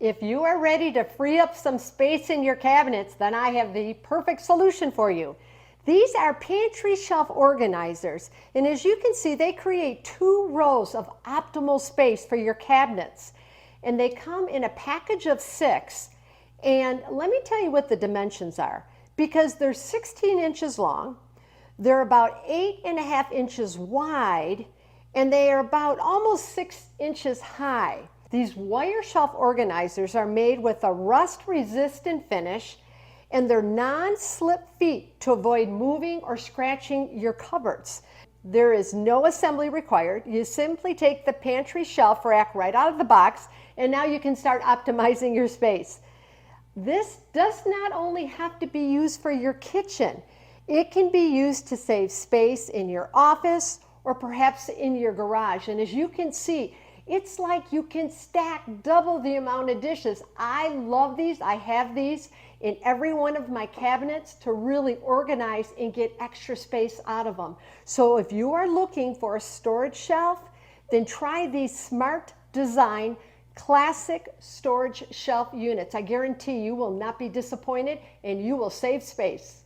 If you are ready to free up some space in your cabinets, then I have the perfect solution for you. These are pantry shelf organizers, and as you can see, they create 2 rows of optimal space for your cabinets. And they come in a package of 6, and let me tell you what the dimensions are, because they're 16 inches long, they're about 8.5 inches wide, and they are about almost 6 inches high. These wire shelf organizers are made with a rust-resistant finish, and they're non-slip feet to avoid moving or scratching your cupboards. There is no assembly required. You simply take the pantry shelf rack right out of the box, and now you can start optimizing your space. This does not only have to be used for your kitchen. It can be used to save space in your office or perhaps in your garage. And as you can see, it's like you can stack double the amount of dishes. I love these. I have these in every one of my cabinets to really organize and get extra space out of them. So if you are looking for a storage shelf, then try these smart design classic storage shelf units. I guarantee you will not be disappointed and you will save space.